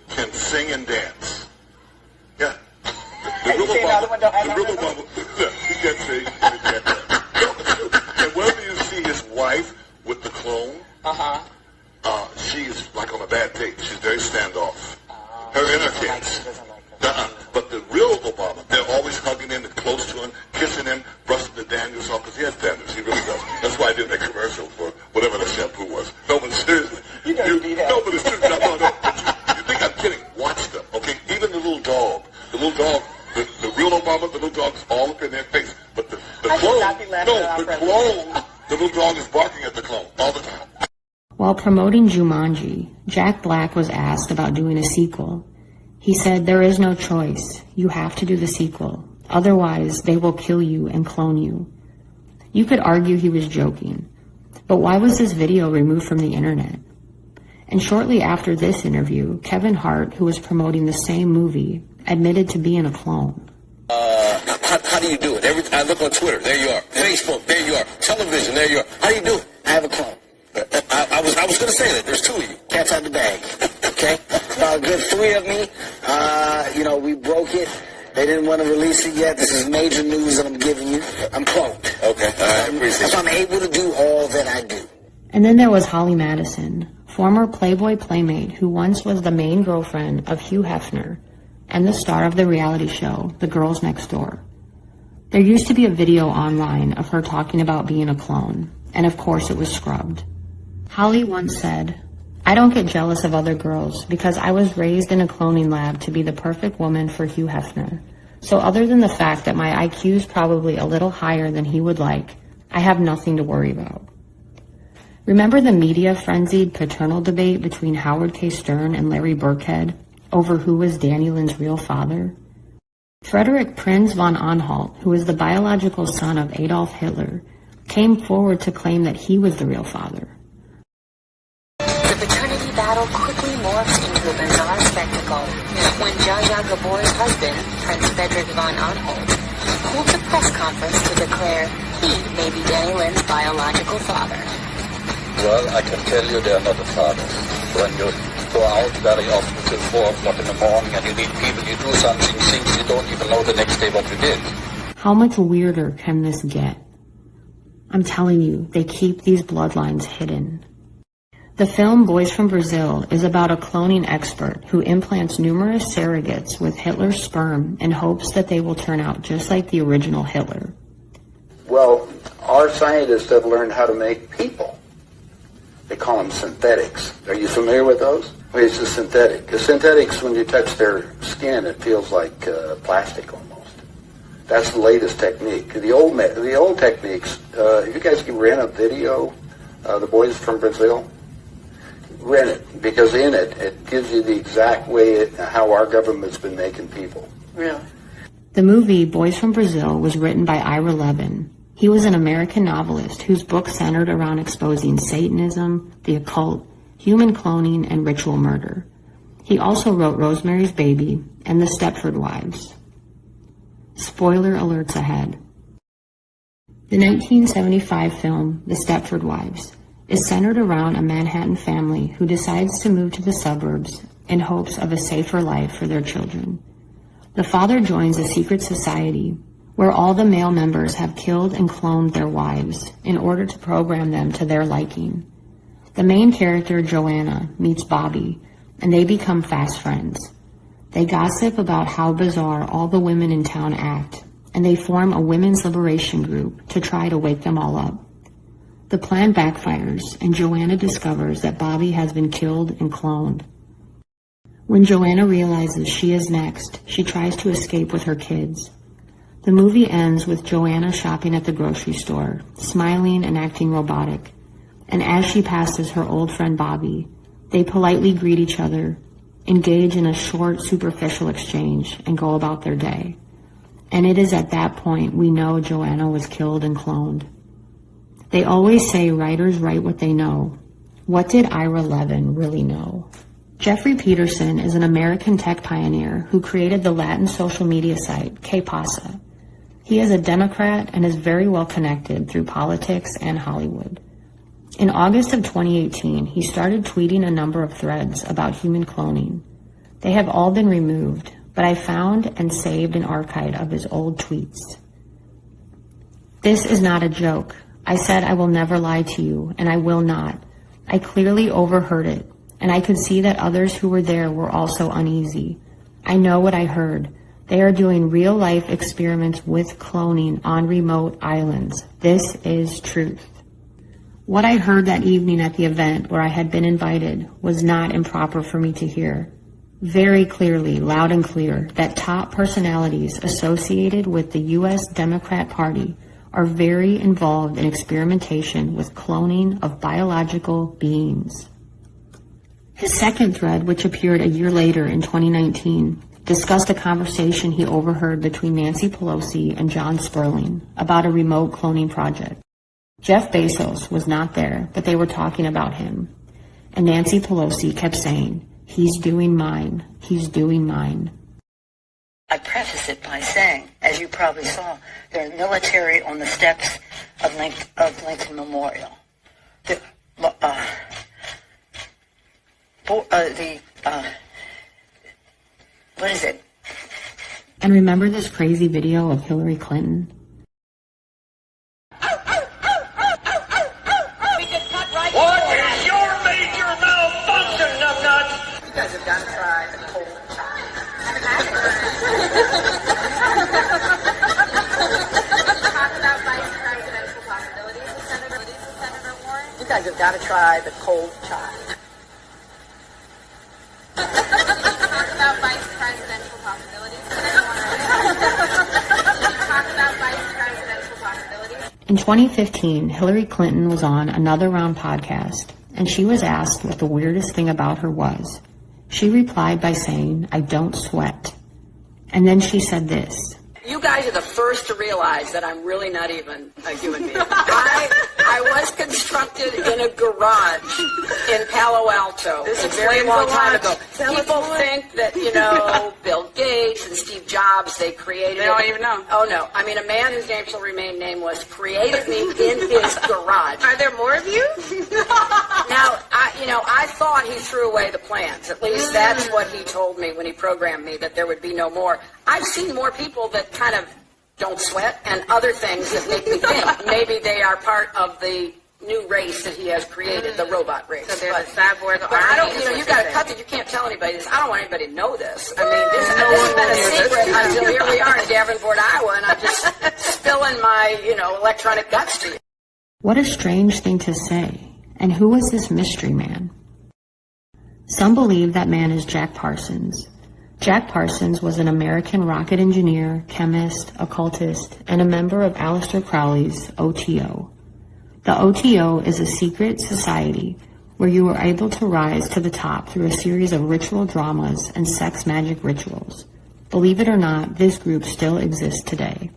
[SPEAKER 8] can sing and dance. Yeah. The real Obama, he can't sing. And whenever you see his wife with the clone, she's like on a bad date. She's very standoff. Her inner kids. But the real Obama, they're always hugging him and close to him, kissing him, brushing the dandruff off, because he has dandruff. He really does. That's why I did that commercial for whatever the shampoo was. No, but seriously.
[SPEAKER 3] You don't do that.
[SPEAKER 8] No, but it's true. No. But you think I'm kidding. Watch them, okay? Even the little dog, the real Obama, the little dog's all up in their face. But the clone, the little dog is barking at the clone all the time.
[SPEAKER 5] While promoting Jumanji, Jack Black was asked about doing a sequel. He said, "There is no choice. You have to do the sequel. Otherwise, they will kill you and clone you." You could argue he was joking. But why was this video removed from the internet? And shortly after this interview, Kevin Hart, who was promoting the same movie, admitted to being a clone.
[SPEAKER 2] How do you do it? I look on Twitter, there you are. Facebook, there you are. Television, there you are. How do you do it?
[SPEAKER 7] I have a clone.
[SPEAKER 2] I was going to say that. There's 2 of you.
[SPEAKER 7] Cat's out the bag. Okay? About a good 3 of me. We broke it. They didn't want to release it yet. This is major news that I'm giving you. I'm cloned.
[SPEAKER 2] Okay. I appreciate it.
[SPEAKER 7] So I'm able to do all that I do.
[SPEAKER 5] And then there was Holly Madison, former Playboy playmate who once was the main girlfriend of Hugh Hefner and the star of the reality show, The Girls Next Door. There used to be a video online of her talking about being a clone, and of course it was scrubbed. Holly once said, "I don't get jealous of other girls because I was raised in a cloning lab to be the perfect woman for Hugh Hefner. So other than the fact that my IQ is probably a little higher than he would like, I have nothing to worry about." Remember the media-frenzied paternal debate between Howard K. Stern and Larry Burkhead over who was Danny Lynn's real father? Frederick Prinz von Anhalt, who is the biological son of Adolf Hitler, came forward to claim that he was the real father.
[SPEAKER 9] The paternity battle quickly morphs into a bizarre spectacle when Zsa Zsa Gabor's husband, Prince Frederick von Anhalt, holds a press conference to declare he may be Danny Lynn's biological father.
[SPEAKER 12] Well, I can tell you they are not a father. When you go out very often till 4 o'clock in the morning and you need people, you do something, things you don't even know the next day what you did.
[SPEAKER 5] How much weirder can this get? I'm telling you, they keep these bloodlines hidden. The film Boys from Brazil is about a cloning expert who implants numerous surrogates with Hitler's sperm in hopes that they will turn out just like the original Hitler.
[SPEAKER 7] Well, our scientists have learned how to make people. They call them synthetics. Are you familiar with those? Well, it's a synthetic. The synthetics, when you touch their skin, it feels like plastic almost. That's the latest technique. The old techniques, if you guys can rent a video, The Boys from Brazil, rent it, because in it, it gives you the exact way how our government's been making people.
[SPEAKER 3] Really?
[SPEAKER 5] The movie Boys from Brazil was written by Ira Levin. He was an American novelist whose book centered around exposing Satanism, the occult, human cloning, and ritual murder. He also wrote Rosemary's Baby and The Stepford Wives. Spoiler alerts ahead. The 1975 film, The Stepford Wives, is centered around a Manhattan family who decides to move to the suburbs in hopes of a safer life for their children. The father joins a secret society where all the male members have killed and cloned their wives in order to program them to their liking. The main character, Joanna, meets Bobby, and they become fast friends. They gossip about how bizarre all the women in town act, and they form a women's liberation group to try to wake them all up. The plan backfires, and Joanna discovers that Bobby has been killed and cloned. When Joanna realizes she is next, she tries to escape with her kids. The movie ends with Joanna shopping at the grocery store, smiling and acting robotic. And as she passes her old friend Bobby, they politely greet each other, engage in a short, superficial exchange, and go about their day. And it is at that point we know Joanna was killed and cloned. They always say writers write what they know. What did Ira Levin really know? Jeffrey Peterson is an American tech pioneer who created the Latin social media site KPasa. He is a Democrat and is very well connected through politics and Hollywood. In August of 2018, he started tweeting a number of threads about human cloning. They have all been removed, but I found and saved an archive of his old tweets. This is not a joke. I said I will never lie to you, and I will not. I clearly overheard it, and I could see that others who were there were also uneasy. I know what I heard. They are doing real-life experiments with cloning on remote islands. This is truth. What I heard that evening at the event where I had been invited was not improper for me to hear. Very clearly, loud and clear, that top personalities associated with the U.S. Democrat Party are very involved in experimentation with cloning of biological beings. His second thread, which appeared a year later in 2019, discussed a conversation he overheard between Nancy Pelosi and John Sperling about a remote cloning project. Jeff Bezos was not there, but they were talking about him. And Nancy Pelosi kept saying, "He's doing mine. He's doing mine."
[SPEAKER 9] I preface it by saying, as you probably saw, there's military on the steps of Lincoln Memorial. What is it?
[SPEAKER 5] And remember this crazy video of Hillary Clinton?
[SPEAKER 13] What is your major malfunction, numbnuts?
[SPEAKER 9] You guys have got to try the cold
[SPEAKER 11] Talk about vice presidential possibilities with Senator Warren.
[SPEAKER 9] You guys have got to try the cold chai.
[SPEAKER 11] Talk about vice presidential possibilities. Talk about vice presidential possibilities.
[SPEAKER 5] In 2015, Hillary Clinton was on Another Round podcast, and she was asked what the weirdest thing about her was. She replied by saying, "I don't sweat." And then she said this.
[SPEAKER 6] You guys are the first to realize that I'm really not even a human being. I was constructed in a garage in Palo Alto a very long time ago. People think that, Bill Gates and Steve Jobs, they created it. They don't even know. Oh, no. I mean, a man whose name shall remain nameless created me in his garage.
[SPEAKER 11] Are there more of you?
[SPEAKER 6] Now, I thought he threw away the plans. At least that's what he told me when he programmed me, that there would be no more. I've seen more people that kind of don't sweat and other things that make me think maybe they are part of the new race that he has created, the robot race.
[SPEAKER 11] So there's a cyborg
[SPEAKER 6] but I don't, you got to cut that. You can't tell anybody this. I don't want anybody to know this. I mean, this has been a secret until here we are in Davenport, Iowa, and I'm just spilling my, electronic guts to you.
[SPEAKER 5] What a strange thing to say. And who was this mystery man? Some believe that man is Jack Parsons. Jack Parsons was an American rocket engineer, chemist, occultist, and a member of Aleister Crowley's OTO. The OTO is a secret society where you are able to rise to the top through a series of ritual dramas and sex magic rituals. Believe it or not, this group still exists today.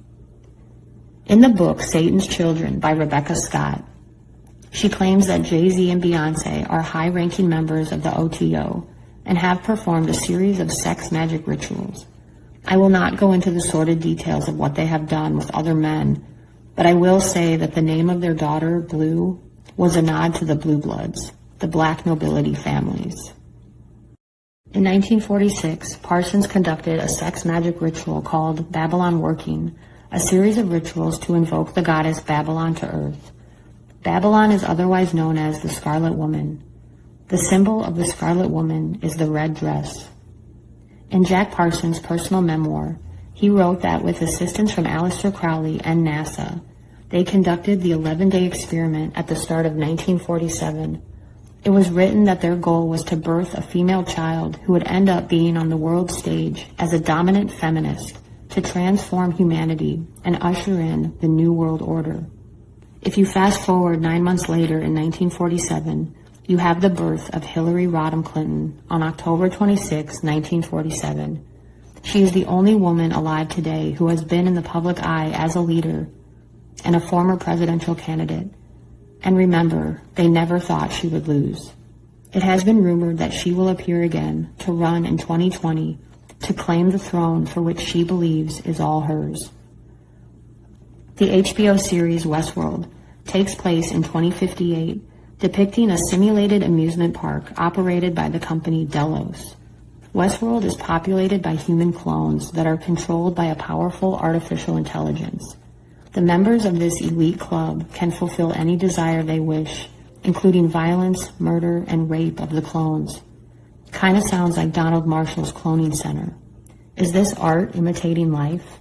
[SPEAKER 5] In the book Satan's Children by Rebecca Scott, she claims that Jay-Z and Beyonce are high-ranking members of the OTO and have performed a series of sex magic rituals. I will not go into the sordid details of what they have done with other men, but I will say that the name of their daughter, Blue, was a nod to the Blue Bloods, the black nobility families. In 1946, Parsons conducted a sex magic ritual called Babylon Working, a series of rituals to invoke the goddess Babylon to earth. Babylon is otherwise known as the Scarlet Woman. The symbol of the Scarlet Woman is the red dress. In Jack Parsons' personal memoir, he wrote that with assistance from Aleister Crowley and NASA, they conducted the 11-day experiment at the start of 1947. It was written that their goal was to birth a female child who would end up being on the world stage as a dominant feminist to transform humanity and usher in the New World Order. If you fast forward 9 months later in 1947, you have the birth of Hillary Rodham Clinton on October 26, 1947. She is the only woman alive today who has been in the public eye as a leader and a former presidential candidate. And remember, they never thought she would lose. It has been rumored that she will appear again to run in 2020 to claim the throne for which she believes is all hers. The HBO series Westworld takes place in 2058, depicting a simulated amusement park operated by the company Delos. Westworld is populated by human clones that are controlled by a powerful artificial intelligence. The members of this elite club can fulfill any desire they wish, including violence, murder, and rape of the clones. Kinda sounds like Donald Marshall's cloning center. Is this art imitating life?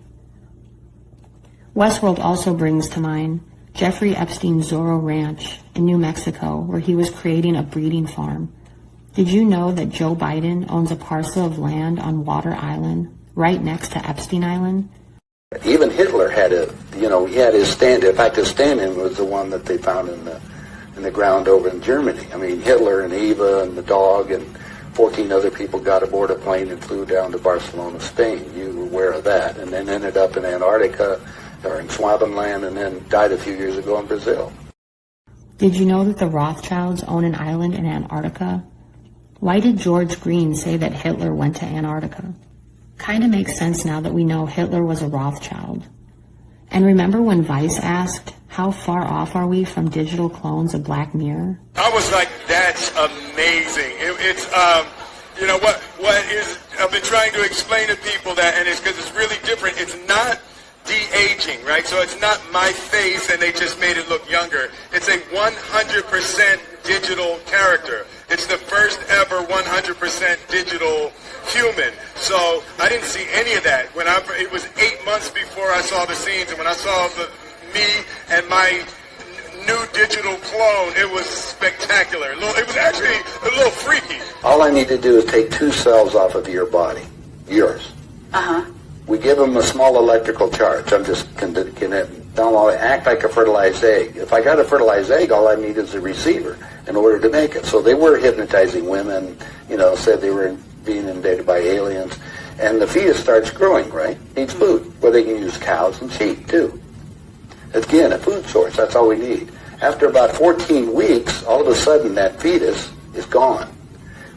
[SPEAKER 5] Westworld also brings to mind Jeffrey Epstein's Zorro Ranch in New Mexico, where he was creating a breeding farm. Did you know that Joe Biden owns a parcel of land on Water Island, right next to Epstein Island?
[SPEAKER 7] Even Hitler had he had his stand. In fact, his stand-in was the one that they found in the ground over in Germany. I mean, Hitler and Eva and the dog and 14 other people got aboard a plane and flew down to Barcelona, Spain. You were aware of that. And then ended up in Antarctica or in Swabenland and then died a few years ago in Brazil.
[SPEAKER 5] Did you know that the Rothschilds own an island in Antarctica? Why did George Green say that Hitler went to Antarctica? Kind of makes sense now that we know Hitler was a Rothschild. And remember when Vice asked, how far off are we from digital clones of Black Mirror?
[SPEAKER 16] I was like, that's amazing. I've been trying to explain to people that, and it's because it's really different. It's not de-aging, right? So it's not my face and they just made it look younger. It's a 100% digital character. It's the first ever 100% digital human. So I didn't see any of that. It was 8 months before I saw the scenes, and when I saw me and my new digital clone, it was spectacular. It was actually a little freaky.
[SPEAKER 7] All I need to do is take 2 cells off of your body, yours. We give them a small electrical charge. I'm just going to act like a fertilized egg. If I got a fertilized egg, all I need is a receiver in order to make it. So they were hypnotizing women, said they were being invaded by aliens. And the fetus starts growing, right? Needs food. Well, they can use cows and sheep, too. Again, a food source. That's all we need. After about 14 weeks, all of a sudden that fetus is gone.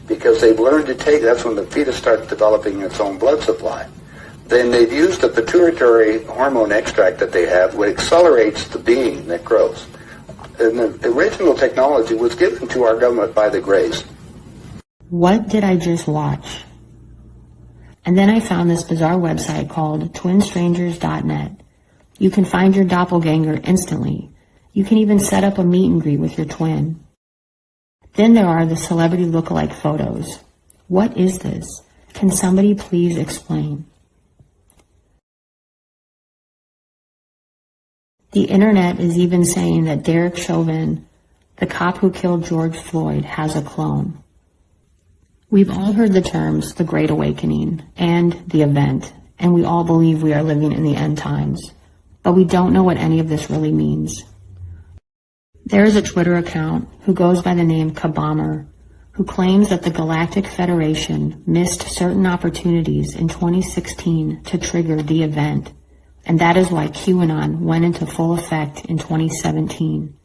[SPEAKER 7] Because they've learned to take, that's when the fetus starts developing its own blood supply. Then they've used the pituitary hormone extract that they have, which accelerates the being that grows. And the original technology was given to our government by the Greys.
[SPEAKER 5] What did I just watch? And then I found this bizarre website called twinstrangers.net. You can find your doppelganger instantly. You can even set up a meet and greet with your twin. Then there are the celebrity lookalike photos. What is this? Can somebody please explain? The internet is even saying that Derek Chauvin, the cop who killed George Floyd, has a clone. We've all heard the terms the Great Awakening and the event, and we all believe we are living in the end times. But we don't know what any of this really means. There is a Twitter account who goes by the name Kabommer, who claims that the Galactic Federation missed certain opportunities in 2016 to trigger the event, and that is why QAnon went into full effect in 2017.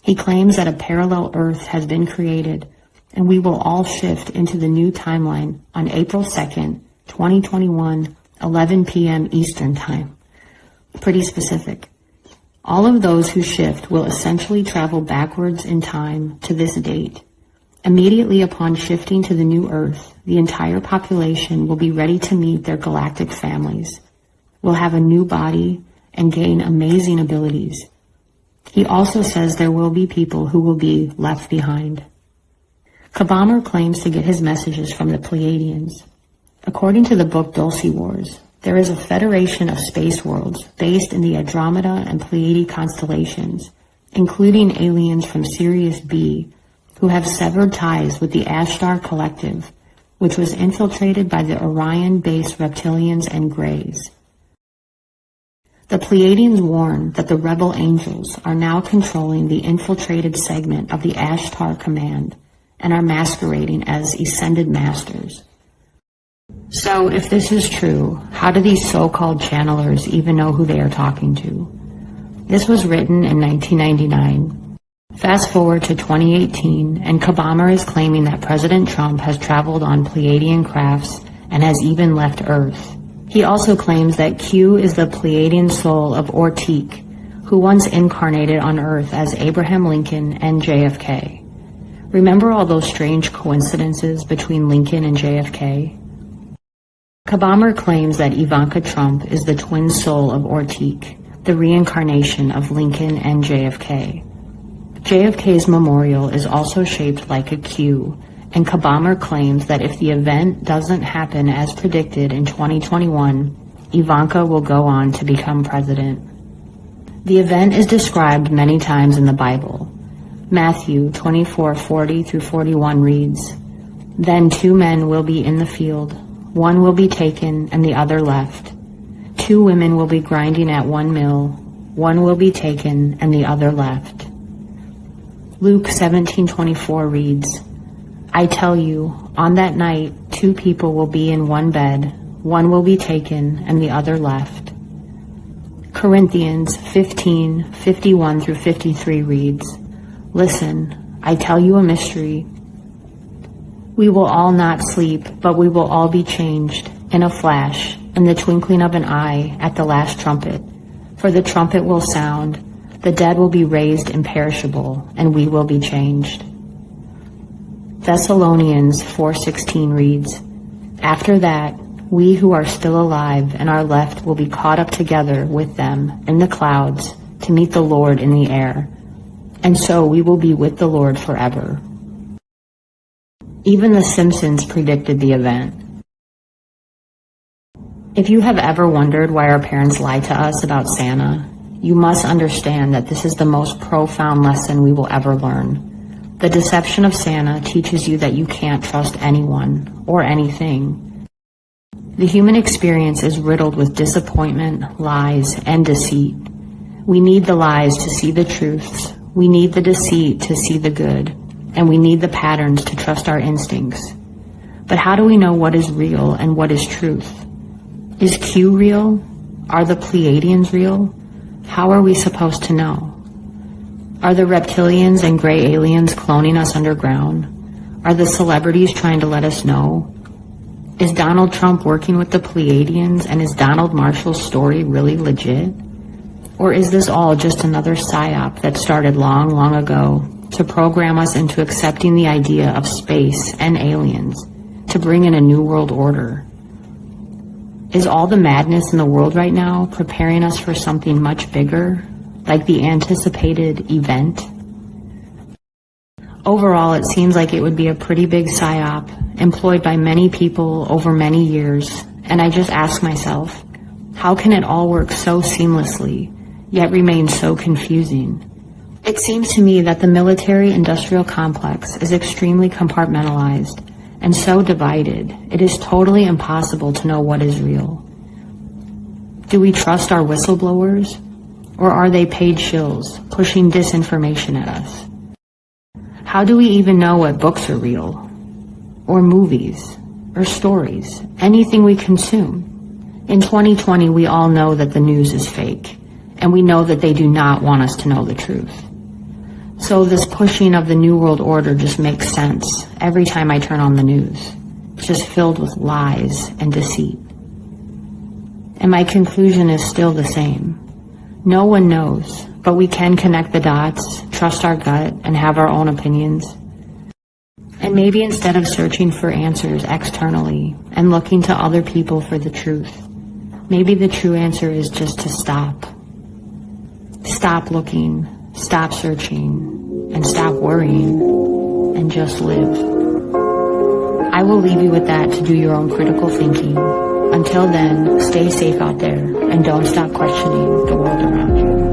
[SPEAKER 5] He claims that a parallel Earth has been created, and we will all shift into the new timeline on April 2nd, 2021, 11 p.m. Eastern Time. Pretty specific. All of those who shift will essentially travel backwards in time to this date. Immediately upon shifting to the new Earth, the entire population will be ready to meet their galactic families, will have a new body, and gain amazing abilities. He also says there will be people who will be left behind. Kabommer claims to get his messages from the Pleiadians. According to the book Dulce Wars, there is a federation of space worlds based in the Andromeda and Pleiade constellations, including aliens from Sirius B, who have severed ties with the Ashtar Collective, which was infiltrated by the Orion-based reptilians and Greys. The Pleiadians warn that the rebel angels are now controlling the infiltrated segment of the Ashtar Command and are masquerading as ascended masters. So, if this is true, how do these so-called channelers even know who they are talking to? This was written in 1999. Fast forward to 2018, and Kabommer is claiming that President Trump has traveled on Pleiadian crafts and has even left Earth. He also claims that Q is the Pleiadian soul of Ortique, who once incarnated on Earth as Abraham Lincoln and JFK. Remember all those strange coincidences between Lincoln and JFK? Kabommer claims that Ivanka Trump is the twin soul of Ortique, the reincarnation of Lincoln and JFK. JFK's memorial is also shaped like a Q, and Kabommer claims that if the event doesn't happen as predicted in 2021, Ivanka will go on to become president. The event is described many times in the Bible. Matthew 24:40 through 41 reads, "Then 2 men will be in the field. One will be taken and the other left. 2 women will be grinding at one mill. One will be taken and the other left." Luke 17:24 reads, "I tell you, on that night 2 people will be in one bed. One will be taken and the other left." Corinthians 15:51 through 53 reads, "Listen, I tell you a mystery. We will all not sleep, but we will all be changed in a flash, in the twinkling of an eye, at the last trumpet. For the trumpet will sound, the dead will be raised imperishable, and we will be changed." Thessalonians 4:16 reads, "After that, we who are still alive and are left will be caught up together with them in the clouds to meet the Lord in the air. And so we will be with the Lord forever." Even The Simpsons predicted the event. If you have ever wondered why our parents lied to us about Santa, you must understand that this is the most profound lesson we will ever learn. The deception of Santa teaches you that you can't trust anyone or anything. The human experience is riddled with disappointment, lies, and deceit. We need the lies to see the truths. We need the deceit to see the good. And we need the patterns to trust our instincts. But how do we know what is real and what is truth? Is Q real? Are the Pleiadians real? How are we supposed to know? Are the reptilians and gray aliens cloning us underground? Are the celebrities trying to let us know? Is Donald Trump working with the Pleiadians, and is Donald Marshall's story really legit? Or is this all just another psyop that started long, long ago to program us into accepting the idea of space and aliens, to bring in a new world order? Is all the madness in the world right now preparing us for something much bigger, like the anticipated event? Overall, it seems like it would be a pretty big psyop, employed by many people over many years, and I just ask myself, how can it all work so seamlessly, yet remain so confusing? It seems to me that the military-industrial complex is extremely compartmentalized and so divided, it is totally impossible to know what is real. Do we trust our whistleblowers, or are they paid shills pushing disinformation at us? How do we even know what books are real, or movies, or stories, anything we consume? In 2020, we all know that the news is fake, and we know that they do not want us to know the truth. So this pushing of the New World Order just makes sense every time I turn on the news. It's just filled with lies and deceit. And my conclusion is still the same. No one knows, but we can connect the dots, trust our gut, and have our own opinions. And maybe instead of searching for answers externally and looking to other people for the truth, maybe the true answer is just to stop. Stop looking, stop searching, and stop worrying, and just live. I will leave you with that to do your own critical thinking. Until then, stay safe out there, and don't stop questioning the world around you.